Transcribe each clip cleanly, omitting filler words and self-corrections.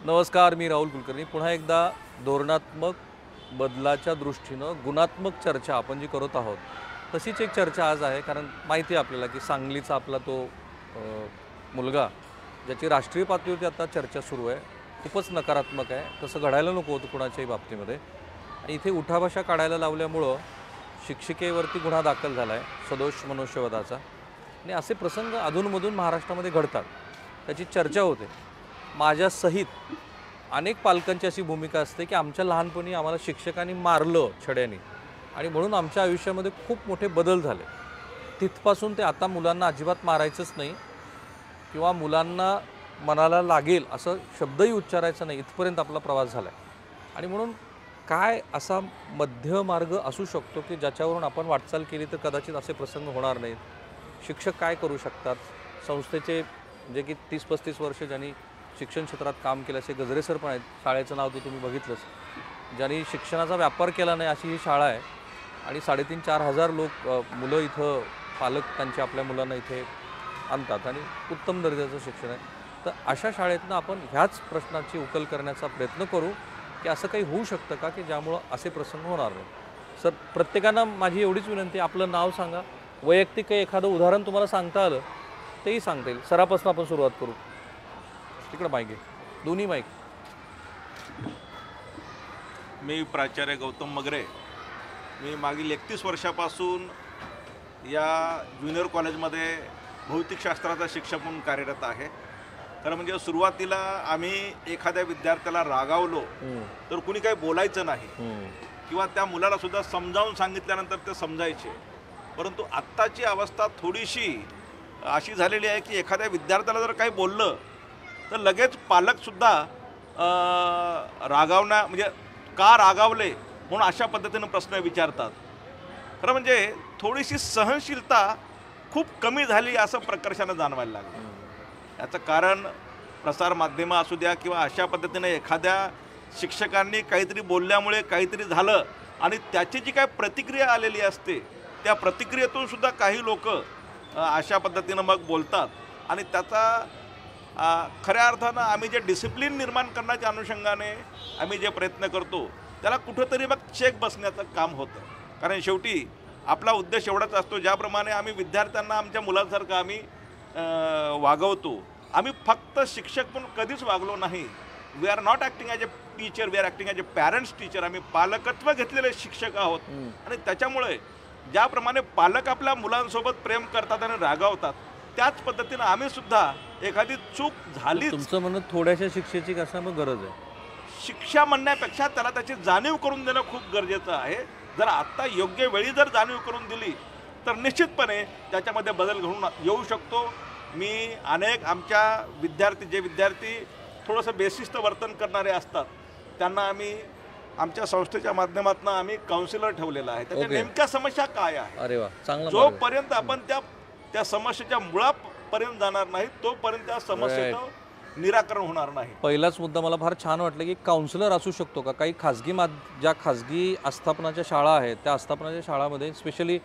नमस्कार, मी राहुल कुलकर्णी. पुन्हा एकदा धोरणात्मक बदलाच्या दृष्टीनं गुणात्मक चर्चा आपण जी करत आहोत, तशीच एक चर्चा आज आहे. कारण माहिती आहे आपल्याला की सांगलीचा आपला तो अ, मुलगा, ज्याची राष्ट्रीय पातळीवरती आता चर्चा सुरू आहे, खूपच नकारात्मक आहे. तसं घडायला नको होतं कुणाच्याही बाबतीमध्ये. आणि इथे उठाभाषा काढायला लावल्यामुळं शिक्षिकेवरती गुन्हा दाखल झाला आहे, सदोष मनुष्यवधाचा. आणि असे प्रसंग अधूनमधून महाराष्ट्रामध्ये घडतात, त्याची चर्चा होते. माझ्यासहित अनेक पालकांची अशी भूमिका असते की आमच्या लहानपणी आम्हाला शिक्षकांनी मारलं छड्याने आणि म्हणून आमच्या आयुष्यामध्ये खूप मोठे बदल झाले. तिथपासून ते आता मुलांना अजिबात मारायचंच नाही किंवा मुलांना मनाला लागेल असं शब्दही उच्चारायचा नाही, इथपर्यंत आपला प्रवास झाला आहे. आणि म्हणून काय असा मध्य मार्ग असू शकतो की ज्याच्यावरून आपण वाटचाल केली तर कदाचित असे प्रसंग होणार नाहीत. शिक्षक काय करू शकतात? संस्थेचे जे की 30-35 वर्ष ज्यांनी शिक्षण क्षेत्रात काम केलं असे गजरे सर पण आहेत. शाळेचं नाव तर तुम्ही बघितलंच. ज्यांनी शिक्षणाचा व्यापार केला नाही अशी ही शाळा आहे. आणि 3,500-4,000 मुलं इथं पालक त्यांच्या आपल्या मुलांना इथे आणतात आणि उत्तम दर्जाचं शिक्षण आहे. तर अशा शाळेतनं आपण ह्याच प्रश्नाची उकल करण्याचा प्रयत्न करू की असं काही होऊ शकतं का की ज्यामुळं असे प्रसंग होणार नाही. सर, प्रत्येकांना माझी एवढीच विनंती, आपलं नाव सांगा, वैयक्तिक काही एखादं उदाहरण तुम्हाला सांगता आलं तेही सांगता येईल. सरापासून आपण सुरुवात करू. तिकडं माईक आहे, दोन्ही माईक. मी प्राचार्य गौतम मगरे. मी मागील 31 वर्षापासून या ज्युनियर कॉलेजमध्ये भौतिकशास्त्राचा शिक्षक म्हणून कार्यरत आहे. खरं म्हणजे सुरुवातीला आम्ही एखाद्या विद्यार्थ्याला रागावलो तर कुणी काही बोलायचं नाही किंवा त्या मुलाला सुद्धा समजावून सांगितल्यानंतर ते समजायचे. परंतु आत्ताची अवस्था थोडीशी अशी झालेली आहे की एखाद्या विद्यार्थ्याला जर काही बोललं तर लगेच पालकसुद्धा म्हणजे का रागावले म्हणून अशा पद्धतीनं प्रश्न विचारतात. खरं म्हणजे थोडीशी सहनशीलता खूप कमी झाली असं प्रकर्षानं जाणवायला लागलं. याचं कारण प्रसारमाध्यमं असू द्या किंवा अशा पद्धतीनं एखाद्या शिक्षकांनी काहीतरी बोलल्यामुळे काहीतरी झालं आणि त्याची जी काय प्रतिक्रिया आलेली असते त्या प्रतिक्रियेतून सुद्धा काही लोक अशा पद्धतीनं मग बोलतात. आणि त्याचा खऱ्या अर्थानं आम्ही जे डिसिप्लिन निर्माण करण्याच्या अनुषंगाने आम्ही जे प्रयत्न करतो त्याला कुठंतरी मग चेक बसण्याचं काम होतं. कारण शेवटी आपला उद्देश एवढाच असतो, ज्याप्रमाणे आम्ही विद्यार्थ्यांना आमच्या मुलांसारखं आम्ही वागवतो, आम्ही फक्त शिक्षक म्हणून कधीच वागलो नाही. We are not acting as a teacher, we are acting as a parents teacher. आम्ही पालकत्व घेतलेले शिक्षक आहोत. आणि त्याच्यामुळे ज्याप्रमाणे पालक आपल्या मुलांसोबत प्रेम करतात आणि रागावतात त्याच पद्धतीनं आम्ही सुद्धा एखादी चूक झाली, तुमचं म्हणणं थोड्याशा शिक्षेची कसं मग गरज आहे? शिक्षा म्हणण्यापेक्षा त्याला त्याची जाणीव करून देणं खूप गरजेचं आहे. जर आत्ता योग्य वेळी जर जाणीव करून दिली तर निश्चितपणे त्याच्यामध्ये बदल घडून येऊ शकतो. मी अनेक आमच्या विद्यार्थी थोडंसं बेशिस्त वर्तन करणारे असतात त्यांना आम्ही आमच्या संस्थेच्या माध्यमातून आम्ही काउन्सिलर ठेवलेला आहे. त्याच्या नेमक्या समस्या काय आहे, अरे वा, चांगला. जोपर्यंत आपण त्या समस्येच्या मुळापर्यंत जाणार नाही तोपर्यंत त्या समस्येचं निराकरण होणार नाही. पहिलाच मुद्दा मला फार छान वाटलं की काउन्सिलर असू शकतो का? काही ज्या खाजगी आस्थापनाच्या शाळा आहेत त्या आस्थापनाच्या शाळामध्ये स्पेशली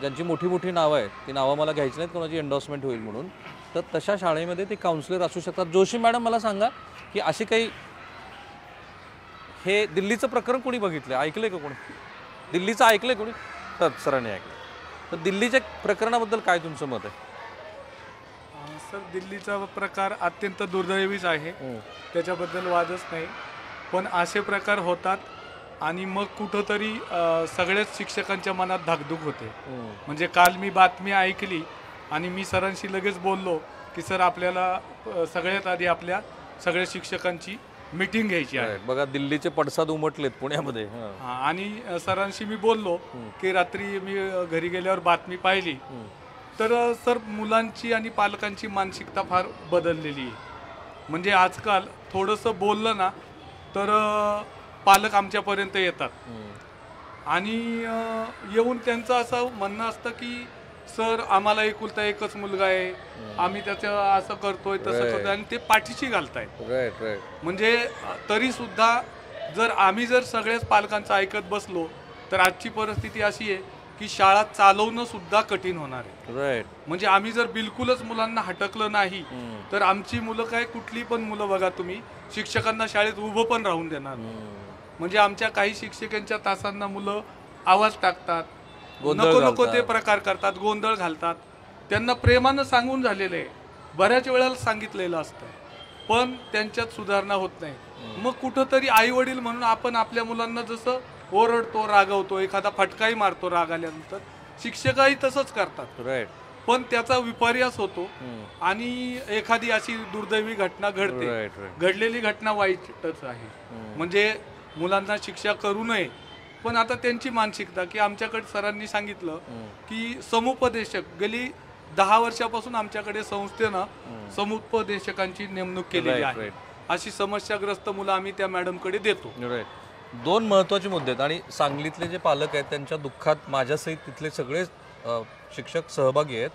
ज्यांची मोठी मोठी नावं आहेत, ती नावं मला घ्यायची नाहीत, कोणाची एन्डॉर्समेंट होईल म्हणून, तर तशा शाळेमध्ये ते काउन्सिलर असू शकतात. जोशी मॅडम, मला सांगा की अशी काही, हे दिल्लीचं प्रकरण कोणी बघितलं, ऐकलं आहे का कोणी? दिल्लीचं ऐकलं आहे कोणी? तर सरांनी ऐकलं. तर दिल्लीच्या प्रकरणाबद्दल काय तुमचं मत आहे? सर, दिल्लीचा प्रकार अत्यंत दुर्दैवीच आहे, त्याच्याबद्दल वादच नाही. पण असे प्रकार होतात आणि मग कुठंतरी सगळ्याच शिक्षकांच्या मनात धाकधूक होते. म्हणजे काल मी बातमी ऐकली आणि मी सरांशी लगेच बोललो की सर, आपल्याला सगळ्यात आधी आपल्या सगळ्या शिक्षकांची मीटिंग घ्यायची आहे. बघा, दिल्लीचे पडसाद उमटलेत पुण्यामध्ये. आणि सरांशी मी बोललो की रात्री मी घरी गेल्यावर बातमी पाहिली तर सर, मुलांची आणि पालकांची मानसिकता फार बदललेली आहे. म्हणजे आजकाल थोडंसं बोललं ना तर पालक आमच्यापर्यंत येतात आणि येऊन त्यांचं असं म्हणणं असतं की सर, आम्हाला एकुलता एकच मुलगा आहे, आम्ही त्याचं असं करतोय तसं करतोय, आणि ते पाठीशी घालतायत. म्हणजे तरी सुद्धा जर आम्ही सगळ्याच पालकांचं ऐकत बसलो तर आजची परिस्थिती अशी आहे की शाळा चालवणं सुद्धा कठीण होणार आहे. राईट. म्हणजे आम्ही जर बिलकुलच मुलांना हटकलं नाही तर आमची मुलं काय, कुठली पण मुलं बघा तुम्ही, शिक्षकांना शाळेत उभं पण राहून देणार. म्हणजे आमच्या काही शिक्षकांच्या तासांना मुलं आवाज टाकतात, नको नको ते प्रकार करतात, गोंधळ घालतात. त्यांना प्रेमानं सांगून झालेलं आहे, बऱ्याच वेळेला सांगितलेलं असतं, पण त्यांच्यात सुधारणा होत नाही. मग कुठंतरी आई वडील म्हणून आपण आपल्या मुलांना जसं ओरडतो, रागवतो, एखादा फटकाही मारतो राग आल्यानंतर, शिक्षकही तसंच करतात. राईट. पण त्याचा विपर्यास होतो आणि एखादी अशी दुर्दैवी घटना घडते. राईट. राईट. घडलेली घटना वाईटच आहे. म्हणजे मुलांना शिक्षा करू नये, पण आता त्यांची मानसिकता की आमच्याकडे सरांनी सांगितलं की समुपदेशक गेली 10 वर्षापासून आमच्याकडे संस्थेनं समुपदेशकांची नेमणूक केलेली आहे. अशी समस्याग्रस्त मुलं आम्ही त्या मॅडमकडे देतो. राईट. 2 महत्त्वाचे मुद्दे आहेत आणि सांगलीतले जे पालक आहेत त्यांच्या दुःखात माझ्यासहित तिथले सगळे शिक्षक सहभागी आहेत.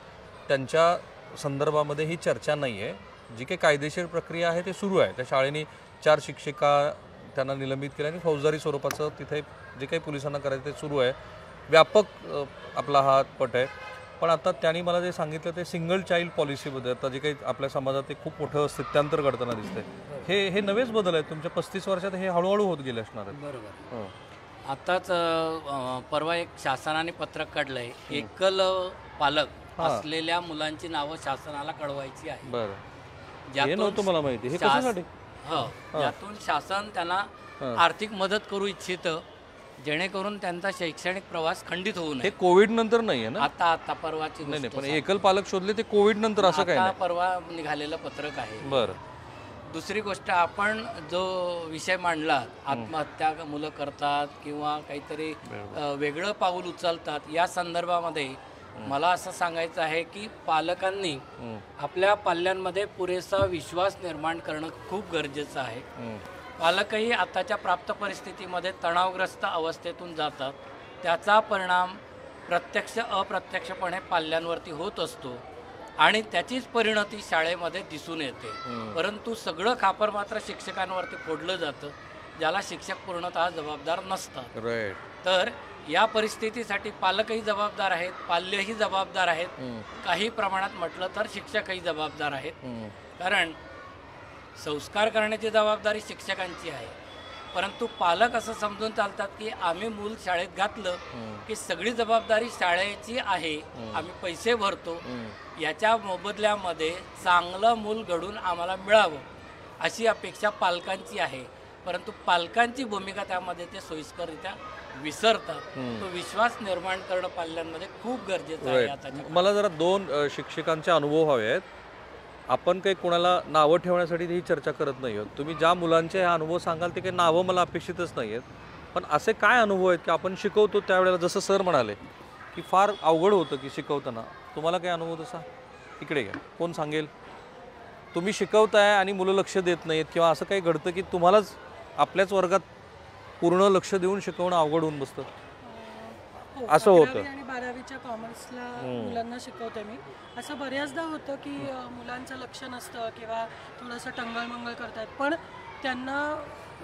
त्यांच्या संदर्भामध्ये ही चर्चा नाही आहे. जी काही कायदेशीर प्रक्रिया आहे ते सुरू आहे. त्या शाळेने 4 शिक्षिका त्यांना निलंबित केल्या आणि फौजदारी स्वरूपाचं तिथे जे काही पोलिसांना करायचं ते सुरू आहे. व्यापक आपला हा पट आहे. पण आता त्यांनी मला जे सांगितलं ते सिंगल चाइल्ड पॉलिसीबद्दल, आता जे काही आपल्या समाजात ते खूप मोठं स्थित्यांतर घडताना दिसतंय. हे नवेच बदल आहेत तुमच्या 35 वर्षात, हे हळूहळू होत गेले असणार आहेत. बरोबर. आताच परवा एक शासनाने पत्रक काढलंय, एकल पालक असलेल्या मुलांची नावं शासनाला कळवायची आहे. बरं. हे नव्हतं मला माहिती. हे कशासाठी? यातून शासन त्यांना आर्थिक मदत करू इच्छितं, जेणेकरून त्यांचा शैक्षणिक प्रवास खंडित होऊ नये. हे कोविड नंतर नाही आहे ना? आता परवाची नाही, पण एकल पालक शोधले ते कोविड नंतर, असं काय नाही. परवा निघालेलं पत्रक आहे. बरं. दुसरी गोष्ट, आपण जो विषय मांडला, आत्महत्या मुलं करतात किंवा काहीतरी वेगळं पाऊल उचलतात, या संदर्भामध्ये मला असं सांगायचं आहे की पालकांनी आपल्या पाल्यांमध्ये पुरेसा विश्वास निर्माण करणं खूप गरजेचं आहे. पालकही आताच्या प्राप्त परिस्थितीमध्ये तणावग्रस्त अवस्थेतून जातात. त्याचा परिणाम प्रत्यक्ष अप्रत्यक्षपणे पाल्यांवरती होत असतो आणि त्याचीच परिणती शाळेमध्ये दिसून येते. परंतु सगळं खापर मात्र शिक्षकांवरती फोडलं जातं, ज्याला शिक्षक पूर्णतः जबाबदार नसतात. तर या परिस्थितीसाठी पालकही जबाबदार आहेत, पाल्यही जबाबदार आहेत, काही प्रमाणात म्हटलं तर शिक्षकही जबाबदार आहेत. कारण संस्कार करण्याची जबाबदारी शिक्षकांची आहे, परंतु पालक असं समजून चालतात की आम्ही मूल शाळेत घातलं की सगळी जबाबदारी शाळेची आहे, आम्ही पैसे भरतो, याच्या मोबदल्यामध्ये चांगलं मूल घडून आम्हाला मिळावं अशी अपेक्षा पालकांची आहे. परंतु पालकांची भूमिका त्यामध्ये ते सोयीस्कररित्या विसरतात. तो विश्वास निर्माण करणं पाल्यांमध्ये खूप गरजेचं आहे. आता मला जरा 2 शिक्षकांचे अनुभव हवे आहेत. आपण काही कोणाला नावं ठेवण्यासाठी ही चर्चा करत नाही आहोत. तुम्ही ज्या मुलांचे हा अनुभव सांगाल ते काही नावं मला अपेक्षितच नाही आहेत, पण असे काय अनुभव आहेत की आपण शिकवतो त्यावेळेला, जसं सर म्हणाले की फार अवघड होतं की शिकवताना, तुम्हाला काय अनुभव तसा? इकडे घ्या, कोण सांगेल? तुम्ही शिकवताय आणि मुलं लक्ष देत नाहीत किंवा असं काही घडतं की तुम्हालाच आपल्याच वर्गात पूर्ण लक्ष देऊन शिकवणं अवघड होऊन बसतं, असं होतं? आणि 12वीच्या कॉमर्सला मुलांना शिकवते मी. असं बऱ्याचदा होतं की मुलांचं लक्ष नसतं किंवा थोडंसं टंगळमंगळ करतात, पण त्यांना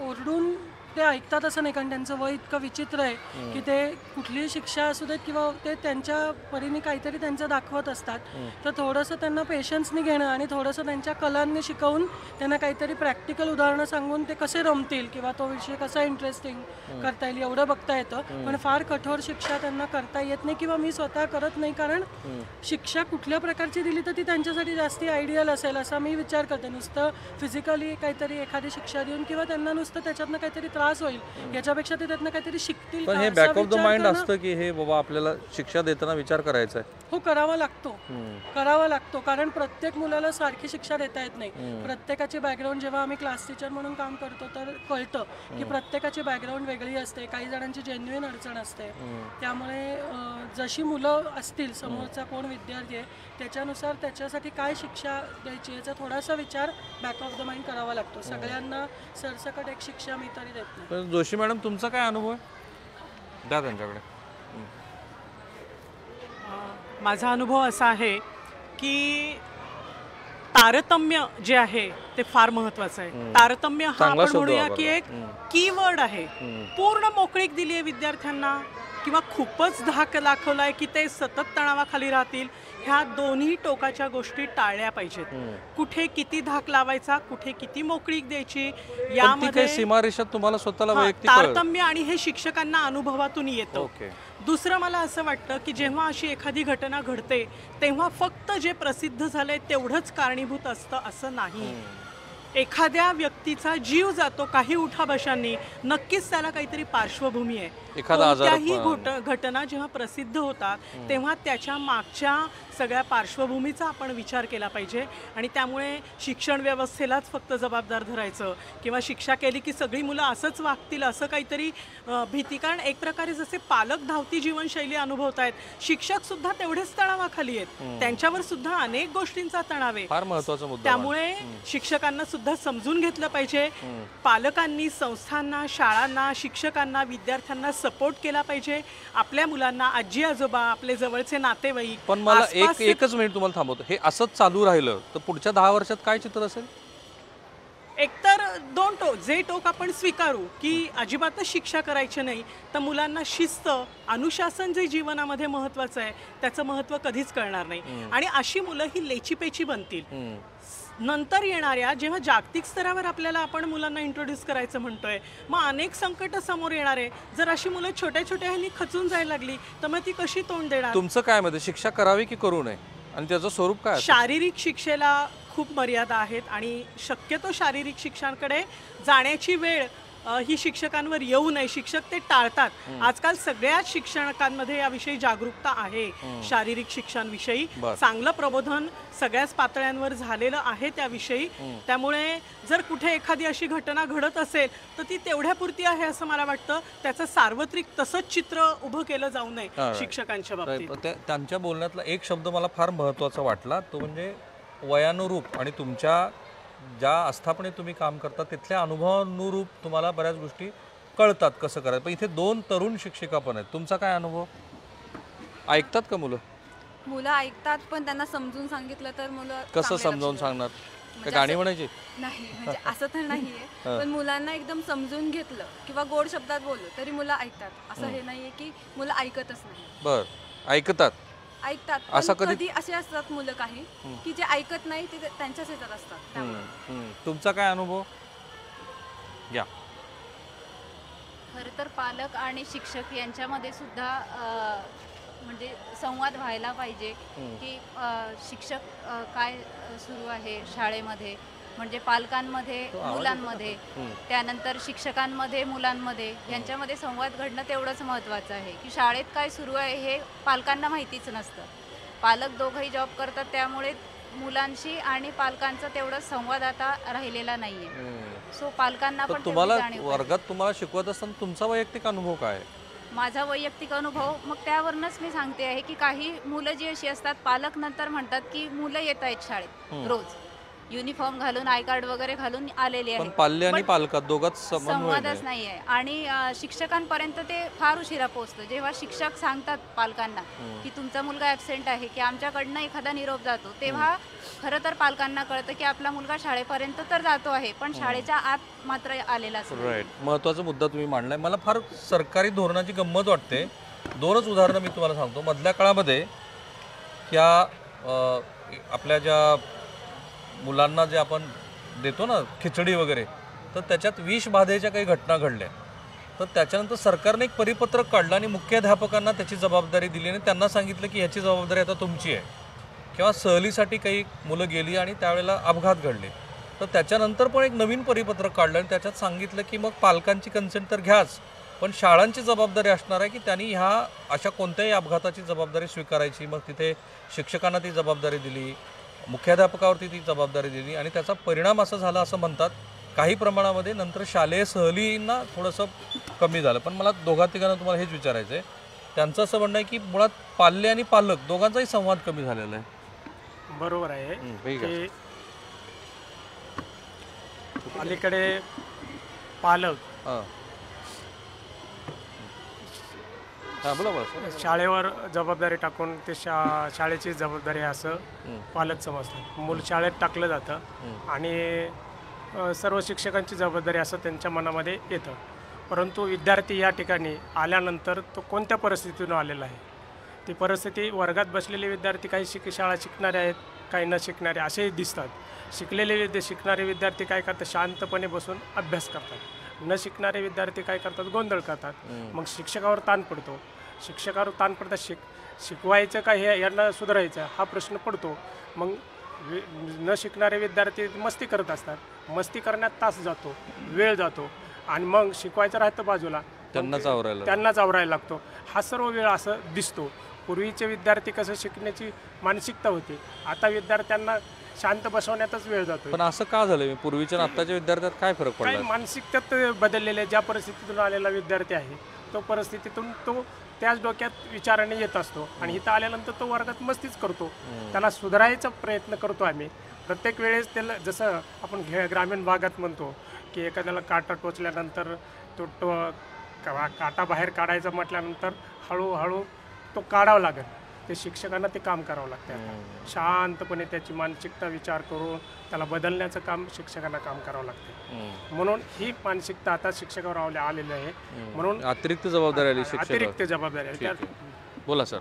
ओरडून ते ऐकतात असं नाही, कारण त्यांचं वय इतकं विचित्र आहे की ते कुठलीही शिक्षा असू देत किंवा ते त्यांच्या परीने काहीतरी त्यांचं दाखवत असतात. तर थोडंसं त्यांना पेशन्सनी घेणं आणि थोडंसं त्यांच्या कलांनी शिकवून त्यांना काहीतरी प्रॅक्टिकल उदाहरणं सांगून ते कसे रमतील किंवा तो विषय कसा इंटरेस्टिंग करता येईल एवढं बघता येतं. पण फार कठोर शिक्षा त्यांना करता येत नाही किंवा मी स्वतः करत नाही, कारण शिक्षा कुठल्या प्रकारची दिली तर ती त्यांच्यासाठी जास्ती आयडियल असेल असा मी विचार करते. नुसतं फिजिकली काहीतरी एखादी शिक्षा देऊन किंवा त्यांना नुसतं त्याच्यातनं काहीतरी त्रास होईल याच्यापेक्षा ते त्यातनं काहीतरी शिकतील. पण हे बॅक ऑफ द माइंड असतं की हे बाबा आपल्याला शिक्षा देताना विचार करायचा आहे. हो, करावा लागतो, कारण प्रत्येक मुलाला सारखी शिक्षा देता येत नाही. प्रत्येकाची बॅकग्राऊंड, जेव्हा आम्ही क्लास टीचर म्हणून काम करतो तर कळतं की प्रत्येकाची बॅकग्राऊंड वेगळी असते, काही जणांची जेन्युइन अडचण असते. त्यामुळे जशी मुलं असतील, समोरचा कोण विद्यार्थी आहे त्याच्यानुसार त्याच्यासाठी काय शिक्षा द्यायची याचा थोडासा विचार बॅक ऑफ द माइंड करावा लागतो. सगळ्यांना सरसकट एक शिक्षा मी तरी देत नाही. जोशी मॅडम, तुमचा काय अनुभव आहे? द्या त्यांच्याकडे. माझा अनुभव असा आहे की तारतम्य जे आहे ते फार महत्त्वाचं आहे. तारतम्य हा आपण म्हणूया की एक कीवर्ड आहे. पूर्ण मोकळीक दिली आहे विद्यार्थ्यांना, किंवा खूपच धाक दाखवलाय की ते सतत तणावाखाली राहतील, ह्या दोन्ही टोकाच्या गोष्टी टाळल्या पाहिजेत. कुठे किती धाक लावायचा, कुठे किती मोकळीक द्यायची, पण ती यामध्ये काही सीमारेषा तुम्हाला स्वतःला हां, वैयक्तिक कळलं? तारतम्य आणि हे शिक्षकांना अनुभवातून येतं. ओके. दुसरं मला असं वाटतं की जेव्हा अशी एखादी घटना घडते तेव्हा फक्त जे प्रसिद्ध झालंय तेवढंच कारणीभूत असतं असं नाही. एखाद्या व्यक्तीचा जीव जातो काही उठाबशांनी, नक्कीच त्याला काहीतरी पार्श्वभूमी आहे. एखादा आजार कोणत्याही घटना जेव्हा प्रसिद्ध होतात तेव्हा त्याच्या मागच्या सगळ्या पार्श्वभूमीचा आपण विचार केला पाहिजे. आणि त्यामुळे शिक्षण व्यवस्थेलाच फक्त जबाबदार धरायचं किंवा शिक्षा केली की सगळी मुलं असंच वागतील असं काहीतरी भीती. कारण एक प्रकारे जसे पालक धावती जीवनशैली अनुभवत आहेत, शिक्षक सुद्धा तेवढेच तणावाखाली आहेत, त्यांच्यावर सुद्धा अनेक गोष्टींचा तणाव आहे. फार महत्त्वाचा मुद्दा. त्यामुळे शिक्षकांना सुद्धा समजून घेतलं पाहिजे. पालकांनी संस्थांना, शाळांना, शिक्षकांना, विद्यार्थ्यांना सपोर्ट केला पाहिजे. आपल्या मुलांना आजी आजोबा, आपले जवळचे नातेवाईक. पण मला एकच मिनिट तुम्हाला थांबवतो. हे असंच चालू राहिलं तर पुढच्या 10 वर्षात काय चित्र असेल? एकतर दोन टोक, जे टोक आपण स्वीकारू की अजिबातच शिक्षा करायची नाही, तर मुलांना शिस्त, अनुशासन जे जीवनामध्ये महत्त्वाचं आहे त्याचं महत्त्व कधीच कळणार नाही. आणि अशी मुलं ही लेचीपेची बनतील. नंतर येणाऱ्या जेव्हा जागतिक स्तरावर आपल्याला आपण मुलांना इंट्रोड्यूस करायचं म्हणतोय, मग अनेक संकट समोर येणार आहे. जर अशी मुलं छोट्या छोट्या ह्यांनी खचून जायला लागली तर मग ती कशी तोंड देणार? तुमचं काय मत आहे, शिक्षा करावी की करू नये आणि त्याचं स्वरूप काय असेल? शारीरिक शिक्षेला खूप मर्यादा आहेत आणि शक्यतो शारीरिक शिक्षणाकडे जाण्याची वेळ ही शिक्षकांवर येऊ नये. शिक्षक ते टाळतात. आजकाल सगळ्याच शिक्षकांमध्ये याविषयी जागरूकता आहे. शारीरिक शिक्षणाविषयी चांगलं प्रबोधन सगळ्याच पातळ्यांवर झालेलं आहे त्याविषयी. त्यामुळे जर कुठे एखादी अशी घटना घडत असेल तर ती तेवढ्यापुरती आहे असं मला वाटतं. त्याचं सार्वत्रिक तसंच चित्र उभं केलं जाऊ नये शिक्षकांच्या बाबतीत. त्यांच्या बोलण्यातला एक शब्द मला फार महत्त्वाचा वाटला, तो म्हणजे वयानुरूप आणि तुमच्या ज्या आस्थापनेत तुम्ही काम करता तिथल्या अनुभवानुरूप तुम्हाला बऱ्याच गोष्टी कळतात कसं करायचं. पण इथे 2 तरुण शिक्षिका पण आहेत. तुमचा काय अनुभव? ऐकतात का मुलं? मुलं ऐकतात, पण त्यांना समजून सांगितलं तर मुलं कसं समजावून सांगणार? काय गाणी म्हणायची? नाही, म्हणजे असं तर नाहीये. पण मुलांना एकदम समजून घेतलं किंवा गोड शब्दात बोललो तरी मुलं ऐकतात. असं हे नाहीये की मुलं ऐकतच नाही. बर, ऐकतात. असं कधी असे असतात मुलं काही की जे ऐकत नाही, ते त्यांच्याच ह्याच्यात असतात. तुमचा काय अनुभव? या. खरं तर पालक आणि शिक्षक यांच्यामध्ये सुद्धा म्हणजे संवाद व्हायला पाहिजे की शिक्षक काय सुरू आहे शाळेमध्ये, म्हणजे पालकांमध्ये मुलांमध्ये, त्यानंतर शिक्षकांमध्ये मुलांमध्ये, यांच्यामध्ये संवाद घडणं तेवढंच महत्त्वाचं आहे. की शाळेत काय सुरू आहे हे पालकांना माहितीच नसतं. पालक दोघंही जॉब करतात, त्यामुळे मुलांशी आणि पालकांचा तेवढा संवाद आता राहिलेला नाहीये. सो पालकांना पण तुम्हाला वर्गात तुम्हाला शिकवत असताना तुमचा वैयक्तिक अनुभव काय आहे? माझा वैयक्तिक अनुभव मग त्यावरूनच मी सांगते आहे की काही मुलं जी अशी असतात, पालक नंतर म्हणतात की मुलं येत आहेत शाळेत रोज युनिफॉर्म घालून, आय कार्ड वगैरे घालून आलेले आहेत, पण पाल्य आणि पालकात दोघात संवादच नाही आहे. आणि शिक्षकांपर्यंत ते फार उशिरा पोहोचतं. जेव्हा शिक्षक सांगतात पालकांना की तुमचा मुलगा ॲबसेंट आहे, की आमच्याकडनं एखादा निरोप जातो, तेव्हा खरं तर पालकांना कळतं की आपला मुलगा शाळेपर्यंत तर जातो आहे पण शाळेच्या आत मात्र आलेला असतो. राईट. महत्त्वाचा मुद्दा तुम्ही मांडलाय. मला फार सरकारी धोरणाची गंमत वाटते. 2च उदाहरणं मी तुम्हाला सांगतो. मधल्या काळामध्ये या आपल्या ज्या मुलांना जे आपण देतो ना खिचडी वगैरे, तर त्याच्यात विषबाधेच्या काही घटना घडल्या. तर त्याच्यानंतर सरकारने एक परिपत्रक काढलं आणि मुख्याध्यापकांना त्याची जबाबदारी दिली आणि त्यांना सांगितलं की ह्याची जबाबदारी आता तुमची आहे. किंवा सहलीसाठी काही मुलं गेली आणि त्यावेळेला अपघात घडले, तर त्याच्यानंतर पण एक नवीन परिपत्रक काढलं आणि त्याच्यात सांगितलं की मग पालकांची कन्सेंट तर घ्याच, पण शाळांची जबाबदारी असणार आहे की त्यांनी ह्या अशा कोणत्याही अपघाताची जबाबदारी स्वीकारायची. मग तिथे शिक्षकांना ती जबाबदारी दिली, मुख्याध्यापकावरती ती जबाबदारी दिली आणि त्याचा परिणाम असा झाला असं म्हणतात काही प्रमाणामध्ये. नंतर शालेय सहलींना थोडंसं कमी झालं. पण मला दोघा-तिघांना तुम्हाला हेच विचारायचं आहे, त्यांचं असं म्हणणं आहे की मुळात पाल्य आणि पालक दोघांचाही संवाद कमी झालेला आहे. बरोबर आहे की अलीकडे पालक शाळेवर जबाबदारी टाकून ते शाळेची जबाबदारी असं पालक समजतात. मूल शाळेत टाकलं जातं आणि सर्व शिक्षकांची जबाबदारी असं त्यांच्या मनामध्ये येतं. परंतु विद्यार्थी या ठिकाणी आल्यानंतर तो कोणत्या परिस्थितीतून आलेला आहे, ती परिस्थिती वर्गात बसलेले विद्यार्थी काही शाळा शिकणारे आहेत, काही न शिकणारे असेही दिसतात. शिकणारे विद्यार्थी काय करतात, शांतपणे बसून अभ्यास करतात. न शिकणारे विद्यार्थी काय करतात, गोंधळ करतात. मग शिक्षकावर ताण पडतो. शिक्षकावर ताण पडतात. शिकवायचं का हे यांना सुधारायचं हा प्रश्न पडतो. मग न शिकणारे विद्यार्थी मस्ती करत असतात. मस्ती करण्यात तास जातो, वेळ जातो आणि मग शिकवायचं राहतं बाजूला, त्यांनाच आवरायला लागतो. हा सर्व वेळ असं दिसतो. पूर्वीचे विद्यार्थी कसं शिकण्याची मानसिकता होती, आता विद्यार्थ्यांना शांत बसवण्यातच वेळ जातो. पण असं का झालं? पूर्वीच्या आणि आत्ताच्या विद्यार्थ्यात काय फरक पडला? काही मानसिकतेत बदललेल्या ज्या परिस्थितीतून आलेला विद्यार्थी आहे तो परिस्थितीतून तो त्याच डोक्यात विचाराने येत असतो आणि इथं आल्यानंतर तो वर्गात मस्तीच करतो. त्याला सुधारायचा प्रयत्न करतो आम्ही प्रत्येक वेळेस. त्याला जसं आपण ग्रामीण भागात म्हणतो की एखाद्याला काटा टोचल्यानंतर तो काटा बाहेर काढायचा म्हटल्यानंतर हळूहळू तो काढावा लागेल. ते शिक्षकांना ते काम करावं लागतं. शांतपणे त्याची मानसिकता विचार करून त्याला बदलण्याचं काम शिक्षकांना काम करावं लागतं. म्हणून ही मानसिकता आता शिक्षकावर आलेली आहे. म्हणून अतिरिक्त जबाबदारी आली. अतिरिक्त जबाबदारी आहे. बोला सर.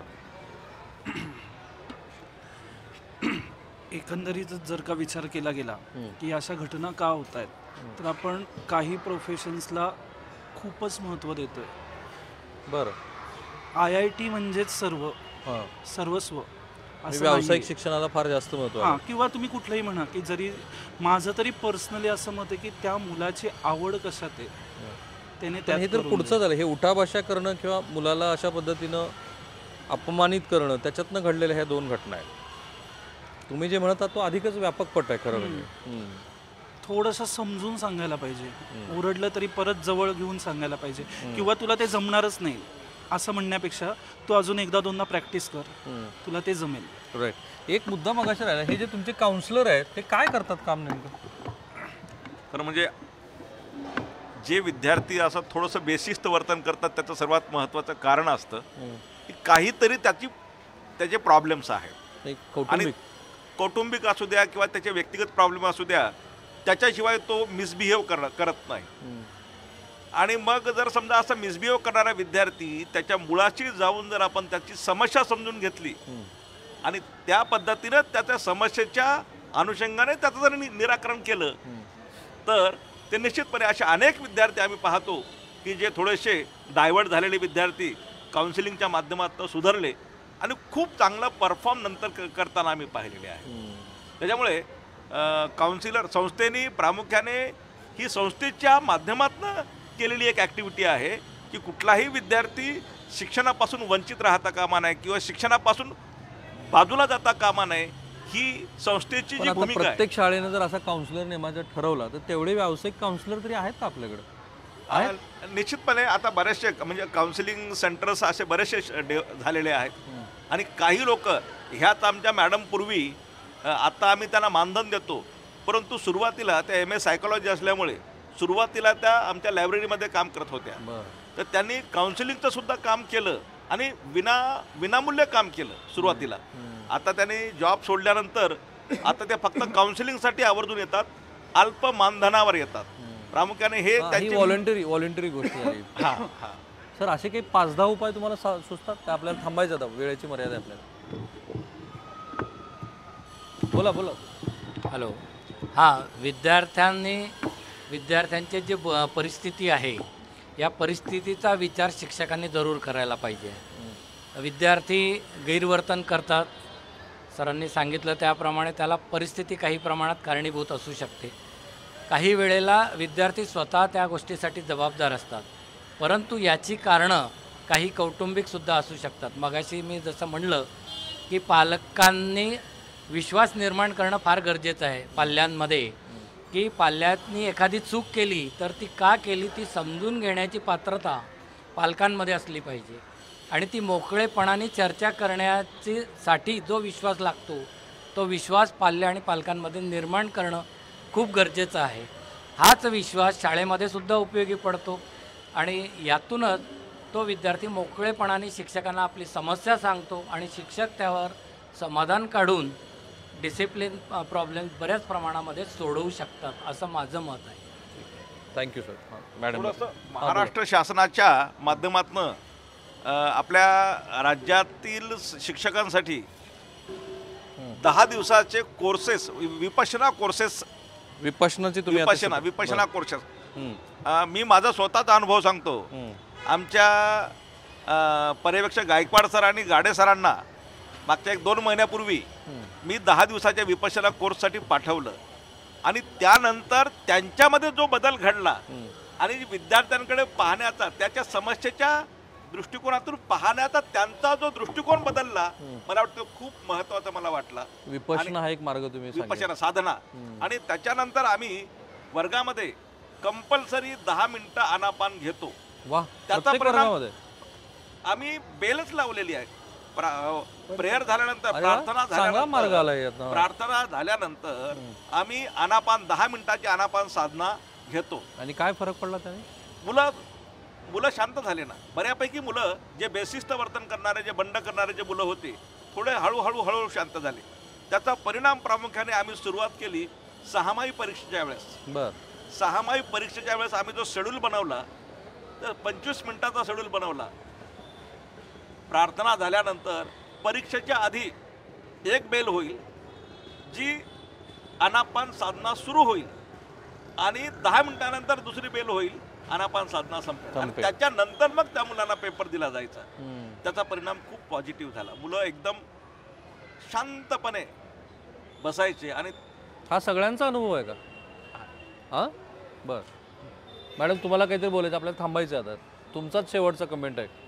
एकंदरीतच जर का विचार केला गेला की अशा घटना का होत आहेत, तर आपण काही प्रोफेशन्सला खूपच महत्त्व देतोय. बरं. IIT म्हणजेच सर्वस्व असं व्यावसायिक शिक्षणाला फार जास्त महत्त्व आहे. किंवा तुम्ही कुठलंही म्हणा, की जरी माझं तरी पर्सनली असं मत आहे की त्या मुलाची आवड कशात आहे त्याने हे तर पुढचं झालं. हे उठाभाषा करणं किंवा मुलाला अशा पद्धतीनं अपमानित करणं, त्याच्यातनं घडलेल्या ह्या दोन घटना आहेत. तुम्ही जे म्हणता तो अधिकच व्यापक पट आहे खरं म्हणजे. थोडंसं समजून सांगायला पाहिजे. ओरडलं तरी परत जवळ घेऊन सांगायला पाहिजे. किंवा तुला ते जमणारच नाही असं म्हणण्यापेक्षा तू अजून एकदा दोनदा प्रॅक्टिस कर, तुला ते जमेल. राईट. एक मुद्दा मगाशी राहिला, हे जे तुमचे काउन्सिलर आहेत ते काय करतात काम नेमकं? खरं म्हणजे जे विद्यार्थी असं थोडंसं बेशिस्त वर्तन करतात त्याचं सर्वात महत्त्वाचं कारण असतं की काहीतरी त्याचे प्रॉब्लेम्स आहेत. आणि कौटुंबिक असू द्या किंवा त्याचे व्यक्तिगत प्रॉब्लेम असू द्या, त्याच्याशिवाय तो मिसबिहेव करत नाही. आणि मग जर समजा असा मिसबिहेव करणारा विद्यार्थी त्याच्या मुळाशी जाऊन जर आपण त्याची समस्या समजून घेतली आणि त्या पद्धतीनं त्याच्या समस्येच्या अनुषंगाने त्याचं जर निराकरण केलं तर ते निश्चितपणे असे अनेक विद्यार्थी आम्ही पाहतो की जे थोडेसे डायव्हर्ट झालेले विद्यार्थी काउन्सिलिंगच्या माध्यमातून सुधारले आणि खूप चांगला परफॉर्म नंतर करताना आम्ही पाहिलेले आहे. त्याच्यामुळे काउन्सिलर संस्थेने प्रामुख्याने ही संस्थेच्या माध्यमातून केलेली एक ॲक्टिव्हिटी आहे की कुठलाही विद्यार्थी शिक्षणापासून वंचित राहता कामा नये किंवा शिक्षणापासून बाजूला जाता कामा नये, ही संस्थेची जी भूमिका आहे. प्रत्येक शाळेनं जर असा काउन्सिलर नेमाचा ठरवला तर तेवढे व्यावसायिक काउन्सिलर तरी आहेत का आपल्याकडे? निश्चितपणे आता बरेचसे म्हणजे काउन्सिलिंग सेंटर्स असे बरेचसे झालेले आहेत. आणि काही लोक ह्यात आमच्या मॅडम पूर्वी आता आम्ही त्यांना मानधन देतो, परंतु सुरुवातीला त्या MA सायकोलॉजी असल्यामुळे सुरुवातीला त्या आमच्या लायब्ररीमध्ये काम करत होत्या. तर त्यांनी काउन्सिलिंगचं सुद्धा काम केलं आणि विनामूल्य काम केलं सुरुवातीला. आता त्यांनी जॉब सोडल्यानंतर आता ते फक्त काउन्सिलिंगसाठी आवर्जून येतात, अल्प मानधनावर येतात. प्रामुख्याने हे त्यांची व्हॉलंटरी गोष्ट झाली. सर, असे काही 5-10 उपाय तुम्हाला सुचतात का? आपल्याला थांबायचं आता, वेळेची मर्यादा आहे आपल्याला. बोला. हॅलो. विद्यार्थ्यांची जी परिस्थिती आहे या परिस्थितीचा विचार शिक्षकांनी जरूर करायला पाहिजे. विद्यार्थी गैरवर्तन करतात, सरांनी सांगितलं त्याप्रमाणे त्याला परिस्थिती काही प्रमाणात कारणीभूत असू शकते. काही वेळेला विद्यार्थी स्वतः त्या गोष्टीसाठी जबाबदार असतात, परंतु याची कारणं काही कौटुंबिकसुद्धा असू शकतात. मगाशी मी जसं म्हणलं की पालकांनी विश्वास निर्माण करणं फार गरजेचं आहे पाल्यांमध्ये, की पाल्यांनी एखादी चूक केली तर ती का केली ती समजून घेण्याची पात्रता पालकांमध्ये असली पाहिजे. आणि ती मोकळेपणाने चर्चा करण्यासाठी जो विश्वास लागतो तो विश्वास पाल्य आणि पालकांमध्ये निर्माण करणं खूप गरजेचं आहे. हाच विश्वास शाळेमध्ये सुद्धा उपयोगी पडतो आणि यातूनच तो विद्यार्थी मोकळेपणाने शिक्षकांना आपली समस्या सांगतो आणि शिक्षक त्यावर समाधान काढून डिसिप्लिन प्रॉब्लेम बऱ्याच प्रमाणामध्ये सोडवू शकतात, असं माझं मत आहे. Thank you sir. मॅडम थोडंसं महाराष्ट्र शासनाच्या माध्यमातून आपल्या राज्यातील शिक्षकांसाठी 10 दिवसाचे कोर्सेस, विपश्यना कोर्सेस, विपश्यनाची तुम्ही आता विपश्यना कोर्सेस. हम्म. मी माझा स्वतःचा अनुभव सांगतो. आमच्या पर्यवेक्षक गायकवाड सर आणि गाडे सरांना मागच्या 1-2 महिन्यापूर्वी मी 10 दिवसाच्या विपश्यना कोर्ससाठी पाठवलं आणि त्यानंतर त्यांच्यामध्ये जो बदल घडला आणि विद्यार्थ्यांकडे पाहण्याचा, त्याच्या समस्येच्या दृष्टिकोनातून पाहण्याचा त्यांचा जो दृष्टिकोन बदलला, मला वाटतं खूप महत्त्वाचा मला वाटला. विपश्यना हा एक मार्ग तुम्ही विपश्यना साधना. आणि त्याच्यानंतर आम्ही वर्गामध्ये कंपल्सरी 10 मिनिटं आनापान घेतो. वाह, त्याचा प्रत्येक परिणाम वर्गामध्ये आम्ही बेलच लावलेली आहे. प्रेयर झाल्यानंतर, अरे वा, प्रार्थना चांगला मार्ग आलाय झाल्यानंतर, यातनं. प्रार्थना झाल्यानंतर आम्ही आनापान 10 मिनिटाची आनापान साधना घेतो. आणि काय फरक पडला त्याने? मुलं शांत झाले ना. बऱ्यापैकी मुलं जे बेशिस्त वर्तन करणारे, जे बंड करणारे जे मुलं होते, थोडे हळूहळू शांत झाले. त्याचा परिणाम प्रामुख्याने आम्ही सुरुवात केली 6माही परीक्षेच्या वेळेस. बर 6माही परीक्षेच्या वेळेस आम्ही जो शेड्यूल बनवला, तर 25 मिनिटाचा शेड्यूल बनवला. प्रार्थना झाल्यानंतर परीक्षेच्या आधी एक बेल होईल, जी आनापान साधना सुरू होईल, आणि 10 मिनिटानंतर दुसरी बेल होईल, आनापान साधना संपेल, आणि त्याच्यानंतर मग त्या मुलांना पेपर दिला जायचा. त्याचा परिणाम खूप पॉझिटिव्ह झाला. मुलं एकदम शांतपणे बसायचे. आणि हा सगळ्यांचा अनुभव आहे का? हां, बर. मॅडम तुम्हाला काहीतरी बोलायचं, आपल्याला थांबायचं आता. तुमचाच शेवटचा कमेंट आहे.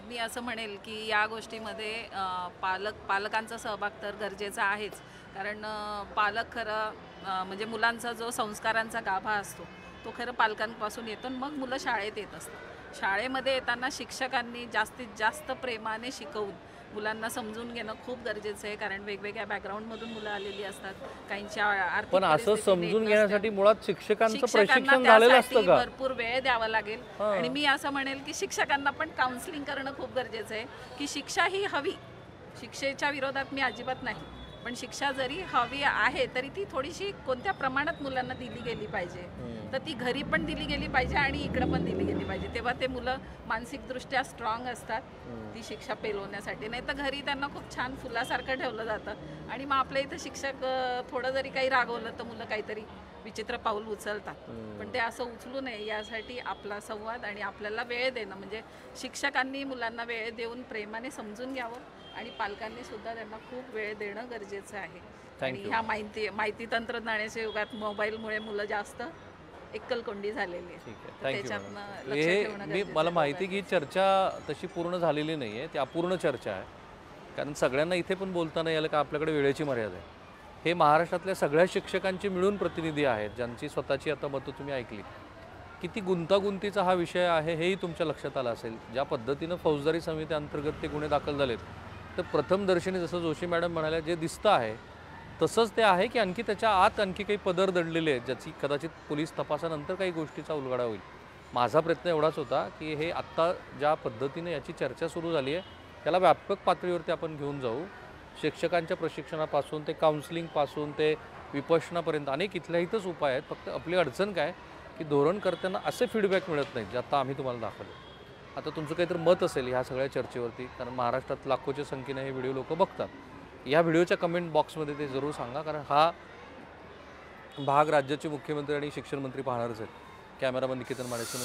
मी असं म्हणेल की या गोष्टीमध्ये पालकांचा सहभाग तर गरजेचा आहेच. कारण पालक खरं म्हणजे मुलांचा जो संस्कारांचा गाभा असतो तो खरं पालकांपासून येतो. मग मुलं शाळेत येत असतात. शाळेमध्ये येताना शिक्षकांनी जास्तीत जास्त प्रेमाने शिकवून मुलांना समजून घेणं खूप गरजेचं आहे. कारण वेगवेगळ्या बॅकग्राऊंडमधून मुलं आलेली असतात. काहींच्या आर्थिक पण असं परिस्थिती समजून नीट घेण्यासाठी मुळात शिक्षकांचं शिक्षकांना प्रशिक्षण झालेलं असतं त्यासाठी का? भरपूर वेळ द्यावा लागेल. आणि मी असं म्हणेल की शिक्षकांना पण काउन्सिलिंग करणं खूप गरजेचं आहे. की शिक्षा ही हवी, शिक्षेच्या विरोधात मी अजिबात नाही, पण शिक्षा जरी हवी आहे तरी ती थोडीशी कोणत्या प्रमाणात मुलांना दिली गेली पाहिजे. तर ती घरी पण दिली गेली पाहिजे आणि इकडं पण दिली गेली पाहिजे. तेव्हा ते मुलं मानसिकदृष्ट्या स्ट्रॉंग असतात ती शिक्षा पेलवण्यासाठी. नाही तर घरी त्यांना खूप छान फुलासारखं ठेवलं जातं आणि मग आपल्या इथं शिक्षक थोडं जरी काही रागवलं तर मुलं काहीतरी विचित्र पाऊल उचलतात. पण ते असं उचलू नये यासाठी आपला संवाद आणि आपल्याला वेळ देणं, म्हणजे शिक्षकांनी मुलांना वेळ देऊन प्रेमाने समजून घ्यावं आणि पालकांनी सुद्धा त्यांना खूप वेळ देणं गरजेचं आहे. आणि ह्या माहिती तंत्रज्ञानाच्या युगात मोबाईलमुळे मुलं जास्त एकलकोंडी झालेली आहे. त्याच्यातनं लक्ष ठेवणं गरजेचं मला आहे. माहिती की चर्चा तशी पूर्ण झालेली नाही आहे, ती अपूर्ण चर्चा आहे. कारण सगळ्यांना इथे पण बोलता नाही आलं का आपल्याकडे वेळेची मर्यादा आहे. हे महाराष्ट्रातल्या सगळ्या शिक्षकांची मिळून प्रतिनिधी आहेत, ज्यांची स्वतःची आता मतं तुम्ही ऐकली. किती गुंतागुंतीचा हा विषय आहे हेही तुमच्या लक्षात आलं असेल. ज्या पद्धतीनं फौजदारी संहितेअंतर्गत ते गुन्हे दाखल झालेत, तर प्रथमदर्शनी जसं जोशी मॅडम म्हणाल्या जे दिसतं आहे तसंच ते आहे की आणखी त्याच्या आत आणखी काही पदर दडलेले आहेत, ज्याची कदाचित पोलीस तपासानंतर काही गोष्टीचा उलगडा होईल. माझा प्रयत्न एवढाच होता की हे आत्ता ज्या पद्धतीने याची चर्चा सुरू झाली आहे त्याला व्यापक पातळीवरती आपण घेऊन जाऊ. शिक्षकांच्या प्रशिक्षणापासून ते काउन्सिलिंगपासून ते विपश्यनापर्यंत अनेक इथल्या इथंच उपाय आहेत. फक्त आपली अडचण काय की धोरणकर्त्यांना असे फीडबॅक मिळत नाहीत जे आता आम्ही तुम्हाला दाखवले. आता तुमचं काहीतरी मत असेल ह्या सगळ्या चर्चेवरती, कारण महाराष्ट्रात लाखोच्या संख्येने हे व्हिडिओ लोक बघतात. या व्हिडिओच्या कमेंट बॉक्समध्ये ते जरूर सांगा, कारण हा भाग राज्याचे मुख्यमंत्री आणि शिक्षण मंत्री पाहणारच आहेत. कॅमेरामन निकेतन माडेसह